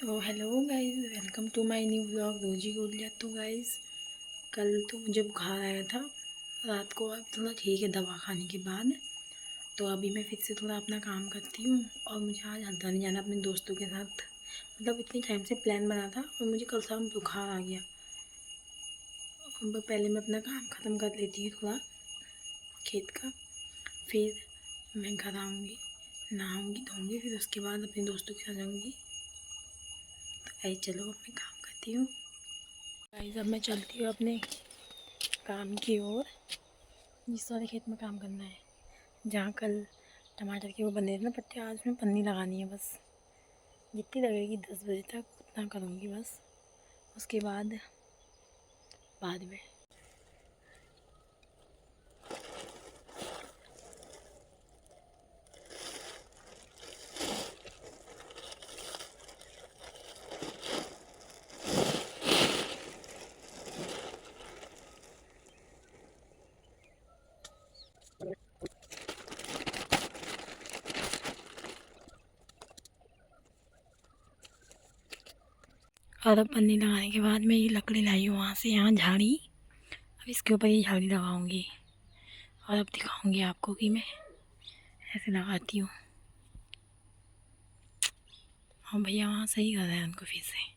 तो hello guys, welcome to my new vlog रोजी गोलिया। तो गाइस, कल तो मुझे बुखार आया था रात को। अब थोड़ा ठीक है दवा खाने के बाद। तो अभी मैं फिर से थोड़ा अपना काम करती हूँ और मुझे आज हल्द्वानी जाना अपने दोस्तों के साथ। मतलब इतने टाइम से प्लान बना था और मुझे कल शाम बुखार आ गया। अब पहले मैं अपना काम ख़त्म कर लेती हूँ थोड़ा खेत का, फिर मैं घर आऊँगी, नहाऊँगी धोऊँगी, फिर उसके बाद अपने दोस्तों के साथ जाऊँगी। तो गाइस चलो अब मैं काम करती हूँ। गाइस अब मैं चलती हूँ अपने काम की ओर। जिस वाले खेत में काम करना है, जहाँ कल टमाटर के वो बने थे ना पत्ते, आज में पन्नी लगानी है बस। जितनी लगेगी 10 बजे तक उतना करूँगी बस। उसके बाद में और अब पन्नी लगाने के बाद मैं ये लकड़ी लाई हूँ वहाँ से, यहाँ झाड़ी। अब इसके ऊपर ये झाड़ी लगाऊंगी और अब दिखाऊंगी आपको कि मैं ऐसे लगाती हूँ। हाँ भैया वहाँ सही कर रहे हैं उनको फिर से।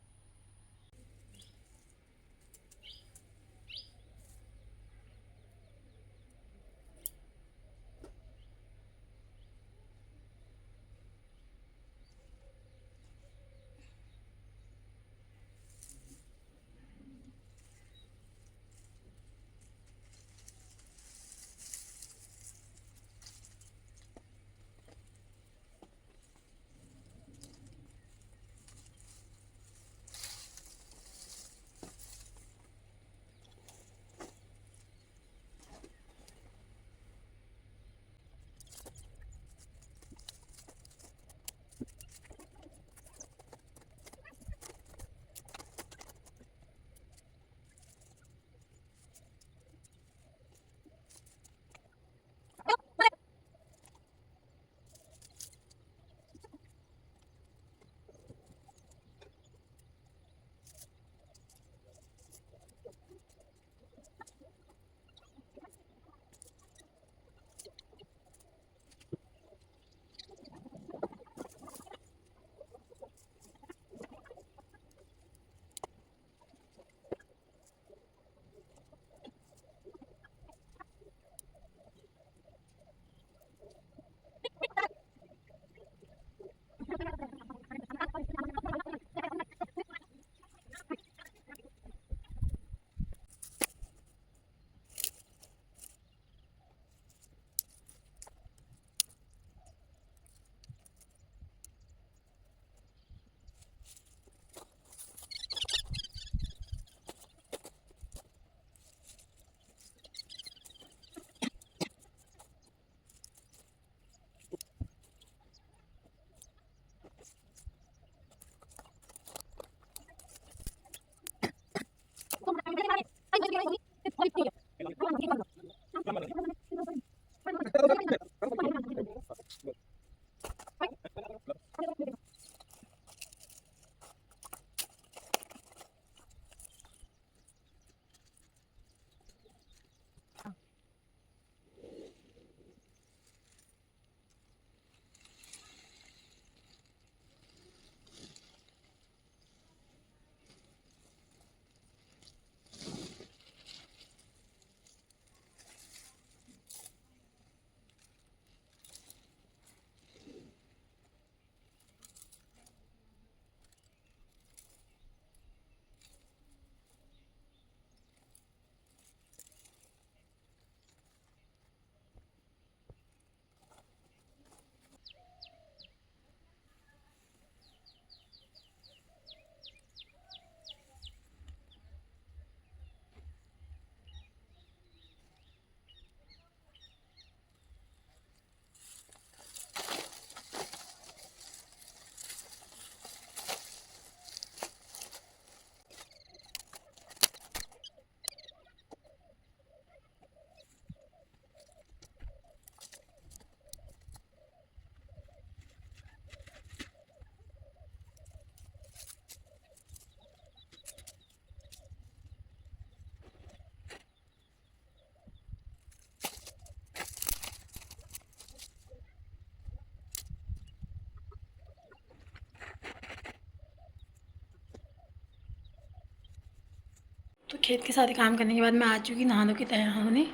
खेत के सारे काम करने के बाद मैं आ चुकी नहाने की तैयार होने।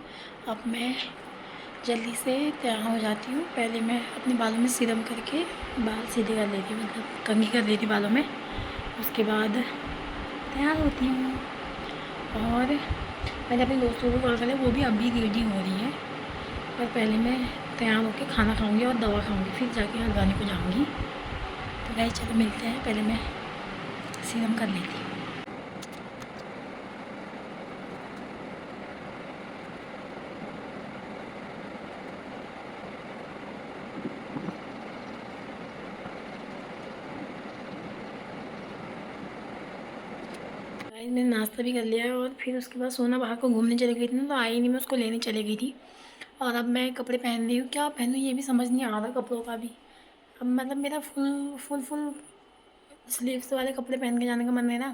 अब मैं जल्दी से तैयार हो जाती हूँ। पहले मैं अपने बालों में सीरम करके बाल सीधे कर लेती हूँ, मतलब कंघी कर लेती बालों में। उसके बाद तैयार होती हूँ और मैंने अपने दोस्तों को कॉल किया, वो भी अभी रेडी हो रही है। और पहले मैं तैयार होकर खाना खाऊंगी और दवा खाऊंगी, फिर जाके हल्द्वानी को जाऊंगी। तो गाइस चलो मिलते हैं, पहले मैं सीरम कर लेती हूँ। मैंने नाश्ता भी कर लिया है और फिर उसके बाद सोना बाहर को घूमने चली गई थी ना, तो आई नहीं, मैं उसको लेने चली गई थी। और अब मैं कपड़े पहन रही हूँ, क्या पहनूँ ये भी समझ नहीं आ रहा कपड़ों का भी। अब मतलब मेरा फुल स्लीव्स वाले कपड़े पहन के जाने का मन है ना,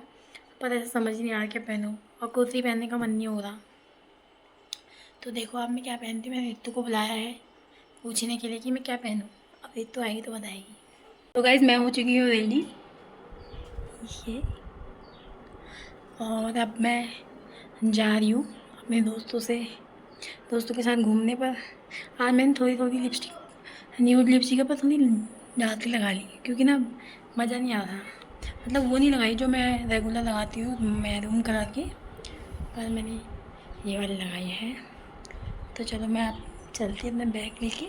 पर ऐसा समझ नहीं आ रहा क्या पहनूँ, और कुर्ती पहनने का मन नहीं हो रहा। तो देखो अब मैं क्या पहनती हूँ। मैंने रितु को बुलाया है पूछने के लिए कि मैं क्या पहनूँ। अब रितु आएगी तो बताएगी। तो गाइज़ मैं हो चुकी हूँ रेडी, ये, और अब मैं जा रही हूँ अपने दोस्तों के साथ घूमने पर। आज मैंने थोड़ी लिपस्टिक, न्यूड लिपस्टिक पर थोड़ी ज़्यादा लगा ली, क्योंकि ना मज़ा नहीं आ रहा। मतलब वो नहीं लगाई जो मैं रेगुलर लगाती हूँ मैरून कलर की, पर मैंने ये वाली लगाई है। तो चलो मैं अब चलती अपना बैग लेके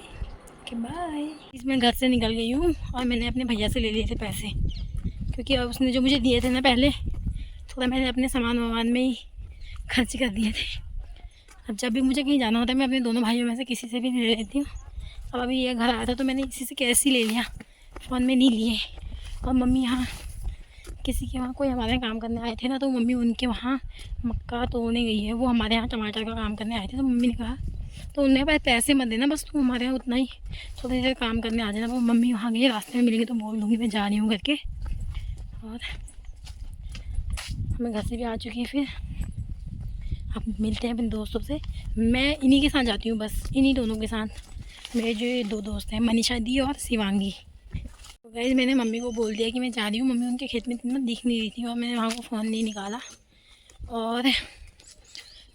कि बाय। इसमें घर से निकल गई हूँ और मैंने अपने भैया से ले लिए थे पैसे, क्योंकि अब उसने जो मुझे दिए थे ना पहले, थोड़ा मैंने अपने सामान में ही खर्च कर दिए थे। अब जब भी मुझे कहीं जाना होता है मैं अपने दोनों भाइयों में से किसी से भी ले लेती हूँ। अब अभी ये घर आया था तो मैंने इसी से कैश ही ले लिया, फ़ोन में नहीं लिए। और मम्मी यहाँ किसी के वहाँ कोई हमारे यहाँ काम करने आए थे ना, तो मम्मी उनके वहाँ मक्का तोड़ने गई है, वो हमारे यहाँ टमाटर का काम करने आए थे। तो मम्मी ने कहा, तो उन्होंने पास पैसे मत देना, बस तू हमारे यहाँ उतना ही थोड़ी देर काम करने आ जाना। वो मम्मी वहाँ गई, रास्ते में मिलेंगे तो बोल दूँगी मैं जा रही हूँ करके। और मैं घर से भी आ चुकी हूँ। फिर अब मिलते हैं अपने दोस्तों से। मैं इन्हीं के साथ जाती हूँ, बस इन्हीं दोनों के साथ। मेरे जो ये दो दोस्त हैं, मनीषा दी और शिवांगी। तो गाइस मैंने मम्मी को बोल दिया कि मैं जा रही हूँ। मम्मी उनके खेत में इतना दिख नहीं रही थी और मैंने वहाँ को फ़ोन नहीं निकाला। और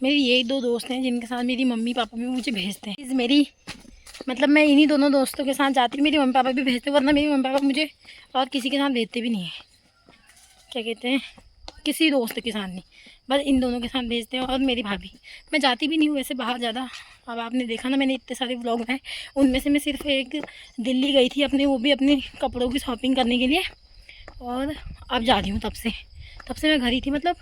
मेरे यही दो दोस्त हैं जिनके साथ मेरी मम्मी पापा भी मुझे भेजते हैं। मेरी मतलब मैं इन्हीं दोनों दोस्तों के साथ जाती हूँ, मेरी मम्मी पापा भी भेजते, वरना मेरी मम्मी पापा मुझे और किसी के साथ भेजते भी नहीं है। क्या कहते हैं, किसी दोस्त के साथ नहीं, बस इन दोनों के साथ भेजते हैं। और मेरी भाभी, मैं जाती भी नहीं हूँ वैसे बाहर ज़्यादा। अब आपने देखा ना मैंने इतने सारे व्लॉग बनाए, उनमें से मैं सिर्फ एक दिल्ली गई थी अपने, वो भी अपने कपड़ों की शॉपिंग करने के लिए। और अब जा रही हूँ, तब से मैं घर ही थी। मतलब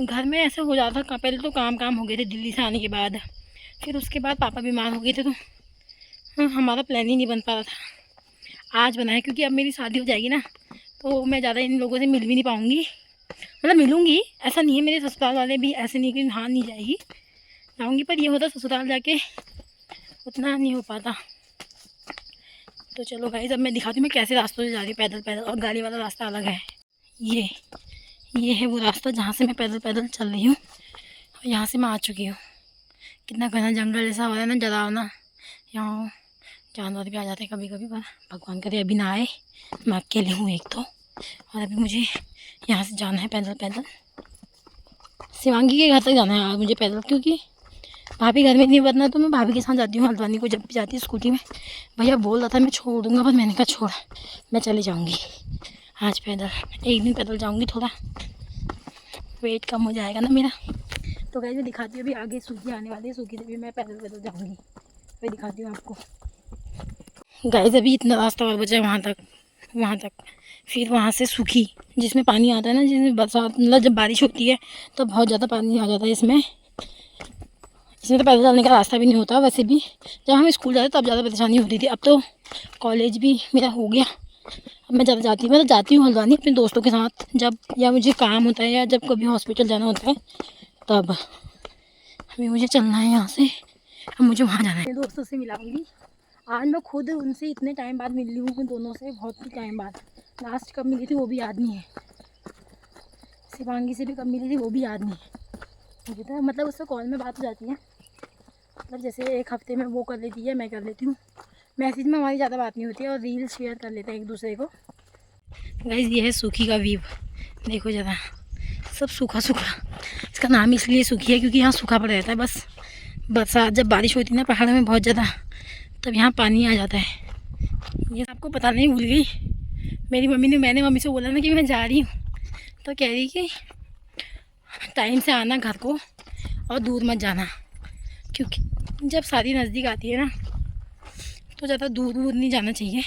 घर में ऐसा हो जाता था, पहले तो काम हो गए थे दिल्ली से आने के बाद, फिर उसके बाद पापा बीमार हो गए थे, तो हमारा प्लान ही नहीं बन पा रहा था। आज बना है, क्योंकि अब मेरी शादी हो जाएगी ना, तो मैं ज़्यादा इन लोगों से मिल भी नहीं पाऊँगी। मतलब मिलूँगी, ऐसा नहीं है, मेरे ससुराल वाले भी ऐसे नहीं कि हाँ नहीं जाएगी, जाऊँगी, पर ये होता ससुराल जाके उतना नहीं हो पाता। तो चलो गाइस अब मैं दिखाती हूँ मैं कैसे रास्तों से जा रही हूँ, पैदल, और गाड़ी वाला रास्ता अलग है। ये है वो रास्ता जहाँ से मैं पैदल चल रही हूँ। और यहाँ से मैं आ चुकी हूँ। कितना घना जंगल जैसा हो रहा है ना, डरावना। यहाँ जानवर भी आ जाते हैं कभी कभी, पर भगवान करे अभी ना आए। मैं अकेली हूँ एक तो, और अभी मुझे यहाँ से जाना है पैदल। शिवांगी के घर तक जाना है आज मुझे पैदल, क्योंकि भाभी घर में नहीं बदना, तो मैं भाभी के साथ जाती हूँ हल्द्वानी को, जब भी जाती है स्कूटी में। भैया बोल रहा था मैं छोड़ दूँगा, पर मैंने कहा छोड़, मैं चली जाऊँगी आज पैदल। एक दिन पैदल जाऊँगी, थोड़ा वेट कम हो जाएगा ना मेरा। तो गाइस मैं दिखाती हूँ, अभी आगे सूखी आने वाली है, सूखी से भी मैं पैदल जाऊँगी। मैं दिखाती हूँ आपको। गाइस अभी इतना रास्ता और बचा है वहाँ तक, फिर वहाँ से सूखी, जिसमें पानी आता है ना, जिसमें बरसात मतलब जब बारिश होती है तो बहुत ज़्यादा पानी आ जाता है इसमें तो पैदल चलने का रास्ता भी नहीं होता। वैसे भी जब हम स्कूल जाते तब ज़्यादा परेशानी होती थी, अब तो कॉलेज भी मेरा हो गया। अब मैं जब जाती हूँ हल्द्वानी अपने दोस्तों के साथ, जब या मुझे काम होता है या जब कभी हॉस्पिटल जाना होता है, तब अभी मुझे चलना है यहाँ से। अब मुझे वहाँ जाना है, दोस्तों से मिलाऊंगी। आज मैं खुद उनसे इतने टाइम बाद मिल रही हूँ, दोनों से बहुत ही टाइम बाद। लास्ट कब मिली थी वो भी याद नहीं है, शिवांगी से भी कब मिली थी वो भी याद नहीं है मुझे। तो मतलब उससे कॉल में बात हो जाती है, मतलब जैसे एक हफ्ते में वो कर लेती है, मैं कर लेती हूँ। मैसेज में हमारी ज़्यादा बात नहीं होती है, और रील शेयर कर लेते हैं एक दूसरे को। गाइस ये है सूखी का व्यू, देखो ज़रा, सब सूखा इसका नाम इसलिए सूखी है क्योंकि यहाँ सूखा पड़ रहता है। बस बरसात जब बारिश होती है ना पहाड़ों में बहुत ज़्यादा, तब यहाँ पानी आ जाता है। ये आपको पता नहीं, भूल गई मेरी मम्मी ने, मैंने मम्मी से बोला ना कि मैं जा रही हूँ, तो कह रही कि टाइम से आना घर को और दूर मत जाना, क्योंकि जब शादी नज़दीक आती है ना तो ज़्यादा दूर दूर नहीं जाना चाहिए,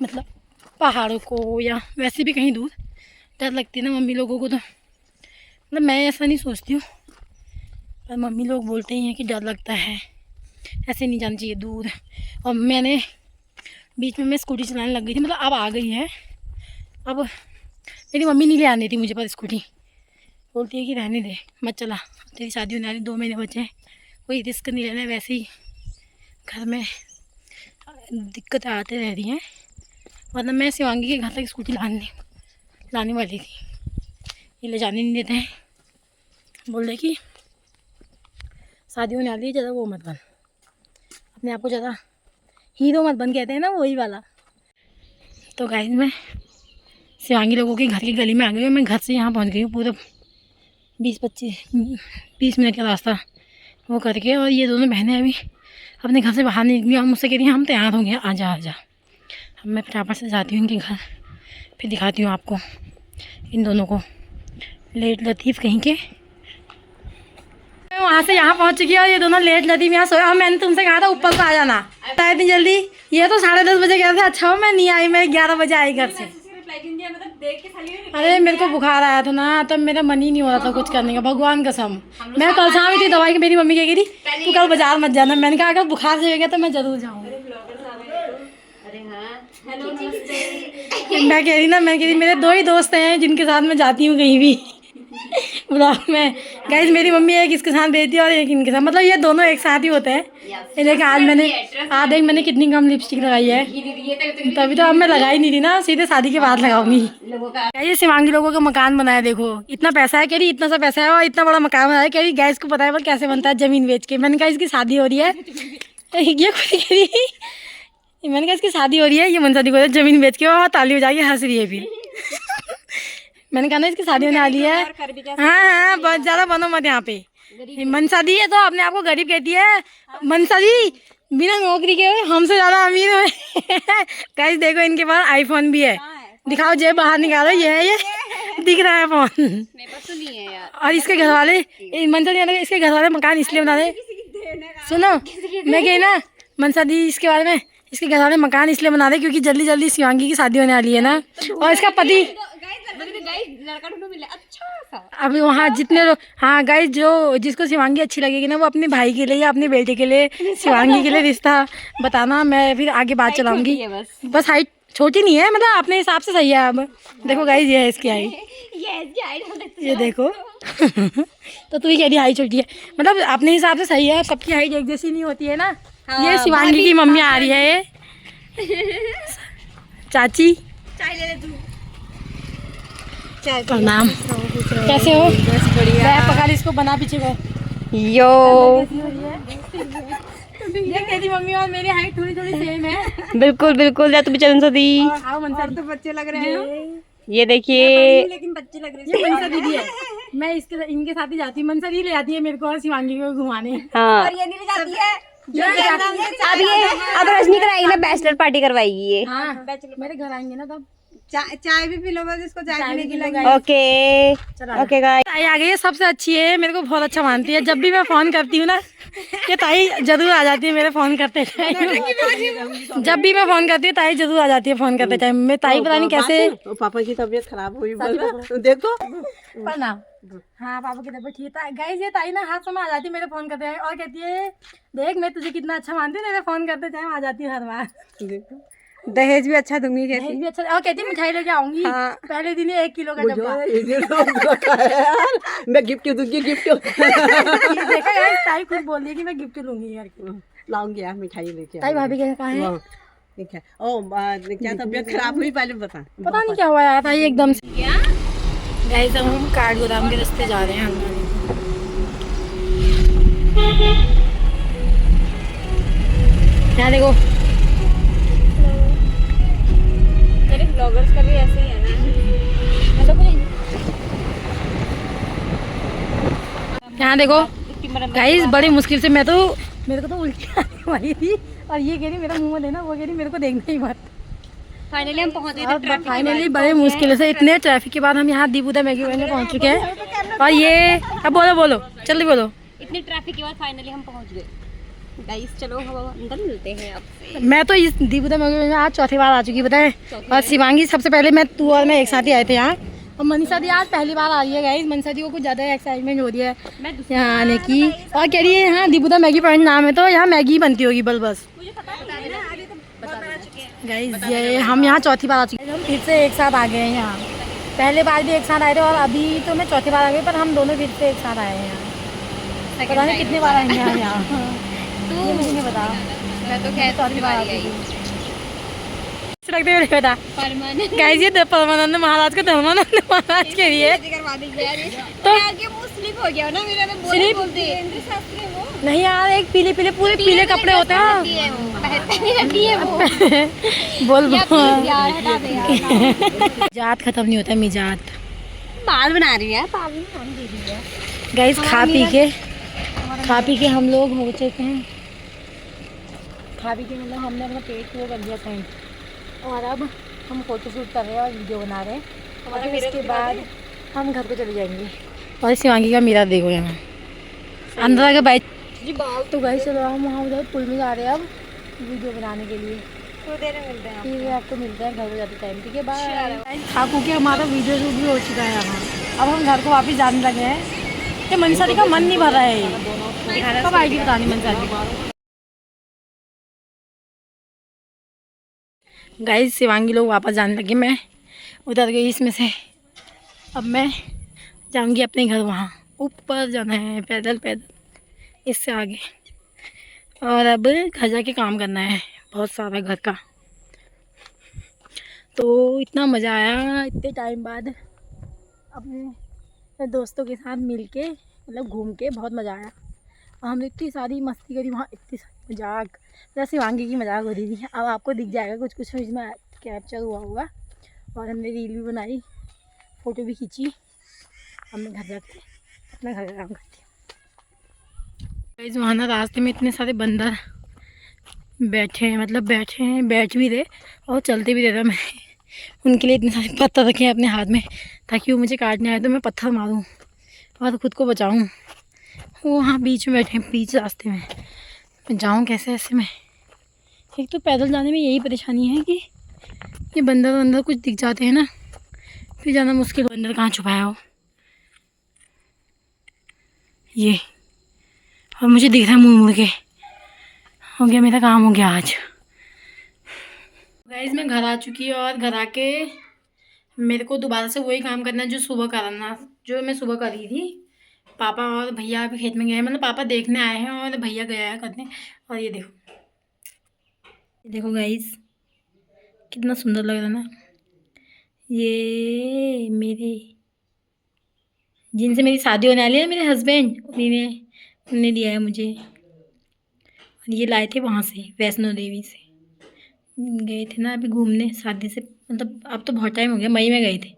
मतलब पहाड़ों को या वैसे भी कहीं दूर। डर लगती है ना मम्मी लोगों को, तो मतलब मैं ऐसा नहीं सोचती हूँ, पर मम्मी लोग बोलते ही हैं कि डर लगता है, ऐसे नहीं जाना चाहिए दूर। और मैंने बीच में मैं स्कूटी चलाने लग गई थी, मतलब अब आ गई है। अब मेरी मम्मी नहीं ले आनी थी मुझे, पर स्कूटी बोलती है कि रहने दे, मत चला, तेरी शादी होने वाली 2 महीने बचे हैं, कोई रिस्क नहीं लेना है। वैसे ही घर में दिक्कतें आते रह रही हैं, वरना मैं शिवांगी के घर तक स्कूटी लाने वाली थी। ये ले जाने नहीं देते हैं, बोल रहे कि शादी होने वाली है, ज़्यादा वो मत बन, अपने आप को ज़्यादा हीरो मत बन, कहते हैं ना वही वाला। तो गाइस मैं शिवांगी लोगों के घर की गली में आ गई हूँ। मैं घर से यहाँ पहुँच गई हूँ, पूरा 20 मिनट का रास्ता वो करके। और ये दोनों बहनें अभी अपने घर से बाहर नहीं निकली और मुझसे कह रही हैं हम तैयार हो गए, आजा आजा। अब मैं फटाफट से जाती हूँ इनके घर, फिर दिखाती हूँ आपको इन दोनों को, लेट लतीफ़ कहीं के। मैं वहाँ से यहाँ पहुँच चुकी हूँ और ये दोनों लेट लतीफ़ यहाँ सोया। और मैंने तुमसे कहा था ऊपर को आ जाना, इतनी जल्दी, ये तो 10:30 बजे गए थे। अच्छा हो मैं नहीं आई, मैं 11 बजे आई घर से। अरे मेरे को बुखार आया था ना, तब मेरा मन ही नहीं हो रहा था कुछ करने का, भगवान कसम। मैं कल शाम थी दवाई की, मेरी मम्मी कह रही तू कल बाजार मत जाना। मैंने कहा अगर बुखार से हो गया तो मैं जरूर जाऊँगी। मैं कह रही मेरे 2 ही दोस्त हैं जिनके साथ मैं जाती हूँ कहीं भी ब्लॉग में। गाइस मेरी मम्मी एक इसके साथ भेजती है और एक इनके साथ, मतलब ये दोनों एक साथ ही होते हैं। ये देखिए आज देख मैंने कितनी कम लिपस्टिक लगाई है, तभी तो अब मैं लगाई नहीं थी ना, सीधे शादी के बाद लगाऊंगी। ये शिवांगी लोगों का मकान बनाया, देखो इतना पैसा है, कह रही इतना सा पैसा है और इतना बड़ा मकान बनाया। कह रही गैस को पता है पर कैसे बनता है, ज़मीन बेच के। मैंने कहा इसकी शादी हो रही है, ये खुद कह रही, मैंने कहा इसकी शादी हो रही है, ये मन शादी हो रही है ज़मीन बेच के, और ताली बजा के हंस रही है फिर। मैंने कहा ना इसकी शादी होने वाली है। हाँ बहुत ज़्यादा बनो मत यहाँ पे। मनसा दी है तो अपने आप को गरीब कहती है, मनसा दी बिना नौकरी के हमसे ज़्यादा अमीर है। गाइस देखो इनके पास आईफोन भी है, दिखाओ जेब बाहर निकालो, ये दिख रहा है फोन। मेरे पास तो नहीं है यार। और इसके घर वाले मनसा दी, इसके घर वाले मकान इसलिए बना रहे, सुनो मैं कही ना मनसा दी इसके बारे में, इसके घर वाले मकान इसलिए बना रहे क्योंकि जल्दी जल्दी शिवांगी की शादी होने वाली है ना, और इसका पति लड़का ढूंढो मिले अच्छा सा। अभी वहाँ जितने लोग, हाँ गाइस जो जिसको शिवांगी अच्छी लगेगी ना वो अपने भाई के लिए या अपने बेटे के लिए शिवांगी के लिए रिश्ता बताना, मैं फिर आगे बात चलाऊंगी। बस हाइट छोटी नहीं है, मतलब अपने हिसाब से सही है। अब देखो गाइस ये है इसकी हाइट, ये देखो तो तू ही कह रही हाइट छोटी है, मतलब अपने हिसाब से सही है, सबकी हाइट एक जैसी नहीं होती है ना। ये शिवांगी की मम्मी आ रही है, ये चाची प्रणाम, कैसे हो? बस बढ़िया। पका ली इसको, बना पीछे को यो। ये तेरी मम्मी और मेरी हाइट थोड़ी थोड़ी सेम है। बिल्कुल बिल्कुल, या तो चलन सा दी, और तो बच्चे लग रहे हैं। ये देखिए लेकिन बच्चे लग रहे हैं। ये मनसा दीदी है, मैं इनके साथ ही जाती हूँ। मनसा दी ले आती है मेरे को और शिवांगी को घुमाने। हाँ और ये नहीं ले जाती है, अब रजनी कराएगी ना, बैचलर पार्टी करवाएगी ये। हाँ मेरे घर आएंगे ना तब चाय भी पी लो, बस इसको चाय पीने की लगी। ओके ओके गाइस, ताई आ गई है, सबसे अच्छी है, मेरे को बहुत अच्छा मानती है। जब भी मैं फोन करती हूँ ना ये ताई जरूर आ जाती है मेरे फोन करते टाइम। जब भी मैं फोन करती हूँ ताई जरूर आ जाती है फोन करते टाइम। मैं ताई पता नहीं कैसे, पापा की तबीयत खराब हुई देखो प्रणाम। हाँ पापा की तबीयत ठीक है गाइस। ये ताई ना हर समय आ जाती है मेरे फोन करते हैं और कहती है देख मैं तुझे कितना अच्छा मानती हूँ, मेरे फोन करते टाइम आ जाती है हर बार। दहेज भी अच्छा दूंगी, दहेज भी अच्छा, और कहती मिठाई लेके आऊंगी। हाँ। पहले दिन ही 1 किलो का डब्बा मैं गिफ्ट दूंगी, गिफ्ट देखा यार ताई खुद बोल रही है कि मैं गिफ्ट लूंगी यार, लाऊंगी यार मिठाई लेके। ताई भाभी कहाँ है? ठीक है। ओ क्या तबीयत खराब हुई पहले पता नहीं क्या हुआ यार ताई एकदम से। गाइस हम काठगोदाम के रास्ते जा रहे हैं। यहाँ देखो ब्लॉगर्स का भी ऐसे ही है ना, यहाँ देखो गाइस, बड़ी मुश्किल से मेरे को तो उल्टी आने वाली थी और ये कह रही मेरा मुंह मत देना, वो कह रही मेरे को देखना ही मत। फाइनली हम पहुंच गए। फाइनली बड़े मुश्किल से इतने ट्रैफिक के बाद हम यहाँ दीपुदा मैगी में पहुँच चुके हैं। और ये अब बोलो जल्दी बोलो। इतनी ट्रैफिक के बाद फाइनली हम पहुंच गए गाइस। चलो हम अंदर मिलते हैं आपसे। मैं तो इस दीपुदा मैगी में आज चौथी बार आ चुकी बताए। और शिवांगी सबसे पहले तू और मैं एक साथ ही आए थे यहाँ। और मनीषा दी आज पहली बार आ रही है गाइस। मनीषा दी को कुछ ज़्यादा एक्साइटमेंट हो रही है यहाँ आने की और कह रही है यहाँ दीपुदा मैगी पॉइंट नाम है तो यहाँ मैगी बनती होगी बस। गाइस ये हम यहाँ चौथी बार आ चुके हैं। हम फिर से एक साथ आ गए हैं यहाँ। पहले बार भी एक साथ आए थे और अभी तो मैं चौथी बार आ गई, पर हम दोनों फिर से एक साथ आए हैं यहाँ। पता नहीं कितनी बार आएंगे यहाँ। तू मुझे नहीं पता, मैं तो खैर चौथी बार आई रखते हुए पता। गाइस ये परमानंद महाराज का धर्मानंद महाराज के लिए तो स्लिप हो गया ना मेरा। मैं बोलते नहीं यार, एक पीले पूरे पीले कपड़े होते हैं बोल जात खत्म नहीं होता मिजात। बाल बना रही है गाइस। खा पी के हम लोग हो चुके हैं। खा पी के मतलब हमने अपना पेट वो कर दिया सेंट। और अब हम फोटो शूट कर रहे हैं और वीडियो बना रहे हैं। और इसके बाद हम घर को चले जाएंगे। और शिवांगी का मीरा देखो यहाँ अंदर आके बैठ जी बाल। तो गाइस चलो हम वहाँ उधर पुल में जा रहे हैं अब वीडियो बनाने के लिए। तो देर में मिलते हैं। फिर आपको मिलते हैं घर को जाते टाइम। ठीक है बाय। खा खू के हमारा वीडियो शूट भी हो चुका है यहाँ। अब हम घर को वापस जाने लगे हैं कि मनीषा दी का मन नहीं भर रहा है। कब आएगी पता नहीं मनीषा दी। गाइस शिवांगी लोग वापस जाने लगे, मैं उतर गई इसमें से। अब मैं जाऊंगी अपने घर, वहाँ ऊपर जाना है पैदल इससे आगे। और अब घर जाके काम करना है बहुत सारा घर का। तो इतना मज़ा आया इतने टाइम बाद अपने दोस्तों के साथ मिलके, मतलब घूम के बहुत मज़ा आया। और हमने इतनी सारी मस्ती करी वहाँ, इतनी सारी मजाक। जैसे शिवांगी की मजाक हो रही थी। अब आपको दिख जाएगा कुछ इसमें कैप्चर हुआ होगा। और हमने रील भी बनाई, फ़ोटो भी खींची। अब मैं घर जाके अपना घर का काम करती हूँ। वहाँ ना रास्ते में इतने सारे बंदर बैठे हैं, बैठ भी रहे और चलते भी रहे। मैं उनके लिए इतने सारे पत्थर रखे हैं अपने हाथ में ताकि वो मुझे काटने आए तो मैं पत्थर मारूं और ख़ुद को बचाऊं। वो वहाँ बीच में बैठे हैं, बीच रास्ते में। मैं जाऊँ कैसे ऐसे में? एक तो पैदल जाने में यही परेशानी है कि ये बंदर कुछ दिख जाते हैं ना, फिर जाना मुश्किल। बंदर कहाँ छुपाया हो ये, और मुझे दिख रहा है मुड़ के। हो गया मेरा काम, हो गया आज। गाइस मैं घर आ चुकी हूँ और घर आके मेरे को दोबारा से वही काम करना है जो मैं सुबह करी थी। पापा और भैया अभी खेत में गए हैं, मतलब पापा देखने आए हैं और भैया गया है करने। और ये देखो गाइस कितना सुंदर लग रहा है ना। ये मेरे जिनसे मेरी शादी होने वाली है, मेरे हस्बैंड, उन्होंने दिया है मुझे। और ये लाए थे वहाँ से, वैष्णो देवी से गए थे ना अभी घूमने शादी से, मतलब अब तो बहुत टाइम हो गया। मई में गए थे,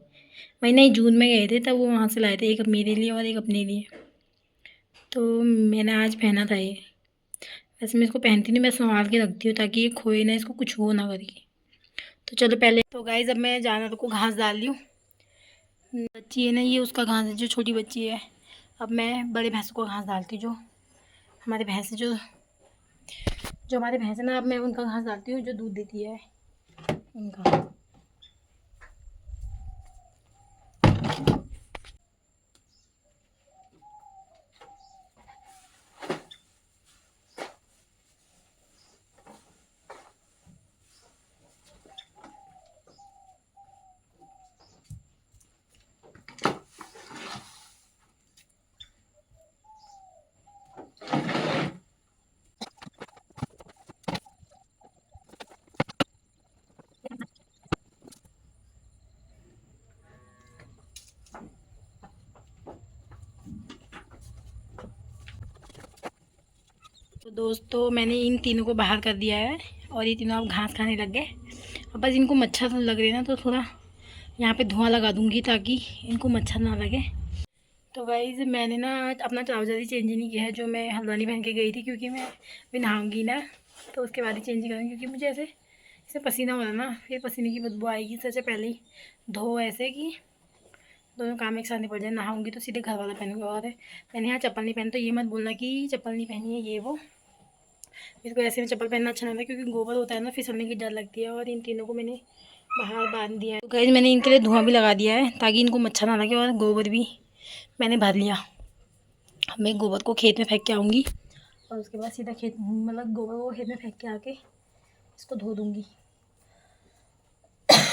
मई नहीं जून में गए थे, तब वो वहाँ से लाए थे। एक मेरे लिए और एक अपने लिए। तो मैंने आज पहना था ये। वैसे मैं इसको पहनती नहीं, मैं संभाल के रखती हूँ ताकि ये खोए ना, इसको कुछ हो ना करके। तो चलो पहले तो गाइस अब मैं जानवर को घास डाल रही हूँ। बच्ची है ना, ये उसका घास है जो छोटी बच्ची है। अब मैं बड़े भैंसों को घास डालती हूँ, जो हमारे भैंस हमारे भैंस है ना, अब मैं उनका घास डालती हूँ जो दूध देती है उनका। तो दोस्तों मैंने इन तीनों को बाहर कर दिया है और ये तीनों अब घास खाने लग गए। अब बस इनको मच्छर लग रहे ना, तो थोड़ा यहाँ पे धुआं लगा दूँगी ताकि इनको मच्छर ना लगे। तो गाइज मैंने ना आज अपना ट्राउज़र ही चेंज नहीं किया है, जो मैं हल्द्वानी पहन के गई थी, क्योंकि मैं भी नहाऊंगी ना, तो उसके बाद ही चेंज करूँगी, क्योंकि मुझे ऐसे इससे पसीना हो रहा है ना, फिर पसीने की बदबू आएगी। सबसे पहले ही धो ऐसे कि दोनों काम एक साथ नहीं पड़ जाए। नहाऊंगी तो सीधे घर वाला पहनूंगी। और मैंने यहाँ चप्पल नहीं पहनी, तो ये मत बोलना कि चप्पल नहीं पहनी है ये वो। मेरे को ऐसे में चप्पल पहनना अच्छा नहीं लगता, क्योंकि गोबर होता है ना, फिसलने की डर लगती है। और इन तीनों को मैंने बाहर बांध दिया है। तो गाइस मैंने इनके लिए धुआं भी लगा दिया है, ताकि इनको मच्छर ना लगे। और गोबर भी मैंने भर लिया। मैं गोबर को खेत में फेंक के आऊँगी, और उसके बाद सीधा खेत, मतलब गोबर को खेत में फेंक के आके इसको धो दूँगी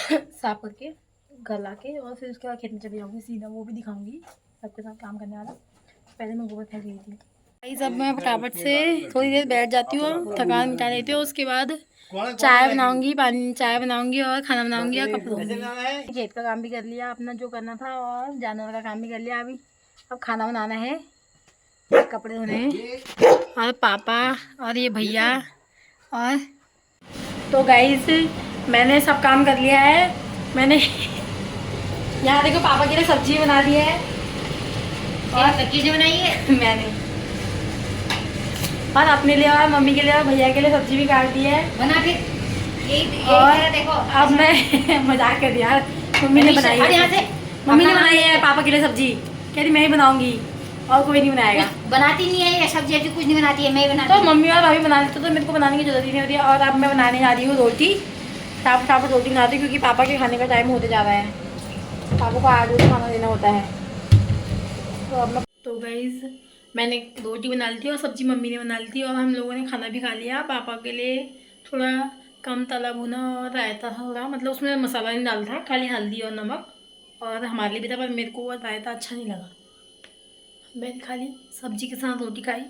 साफ करके घर ला के। और फिर उसके बाद खेत में चली जाऊँगी सीधा, वो भी दिखाऊँगी सबके साथ काम करने वाला। पहले मैं गोबर फेंक रही थी। गाइस अब मैं फटाफट से थोड़ी देर बैठ जाती हूँ, थकान मिटा लेती हूँ। उसके बाद चाय बनाऊँगी, चाय बनाऊँगी और खाना बनाऊँगी और कपड़े धोऊँगी। खेत का काम भी कर लिया अपना जो करना था, और जानवर का काम भी कर लिया। अभी अब खाना बनाना है, कपड़े धोने हैं, और पापा और ये भैया। और तो गाइस मैंने सब काम कर लिया है। मैंने यहाँ देखो पापा के लिए सब्जी बना दी है, और चीज़ें बनाई है मैंने, और अपने लिए और मम्मी के लिए और भैया के लिए सब्जी भी काट दी है बना के। और देखो अब मैं मजाक कर दिया, मम्मी ने बनाई है, यहाँ से मम्मी ने बनाई है पापा के लिए सब्जी। कह रही मैं ही बनाऊंगी और कोई नहीं बनाएगा। बनाती नहीं है सब्जी अब्जी कुछ नहीं बनाती है, मैं ही बनाती तो मम्मी और भाभी बना लेते, तो मेरे को बनाने की जरूरत ही नहीं होती है। और अब मैं बनाने जा रही हूँ रोटी, फटाफट रोटी बनाती हूँ, क्योंकि पापा के खाने का टाइम होते जा रहा है। पापा को आगे भी खाना देना होता है। तो अब मैं, तो गाइज मैंने रोटी बना ली थी और सब्जी मम्मी ने बना ली थी, और हम लोगों ने खाना भी खा लिया। पापा के लिए थोड़ा कम तला भुना और रायता था थोड़ा, मतलब उसमें मसाला नहीं डाला था, खाली हल्दी और नमक। और हमारे लिए भी था, पर मेरे को वो रायता अच्छा नहीं लगा। मैंने खाली सब्जी के साथ रोटी खाई,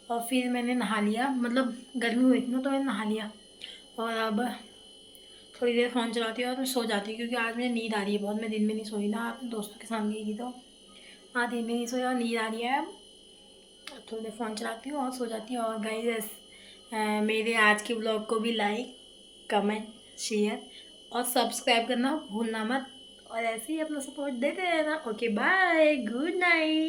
और फिर मैंने नहा लिया, मतलब गर्मी हुई थी ना, तो मैंने नहा लिया। और अब थोड़ी देर फ़ोन चलाती हूँ और सो जाती हूँ, क्योंकि आज मुझे नींद आ रही है बहुत। मैं दिन में नहीं सोई ना, अपने दोस्तों के साथ गई थी, तो हाँ दिन में नहीं सोई और नींद आ रही है। अब थोड़ी देर फ़ोन चलाती हूँ और सो जाती हूँ। और गाइस मेरे आज के ब्लॉग को भी लाइक, कमेंट, शेयर और सब्सक्राइब करना भूलना मत। और ऐसे ही अपना सपोर्ट देते रहना। Okay bye, good night.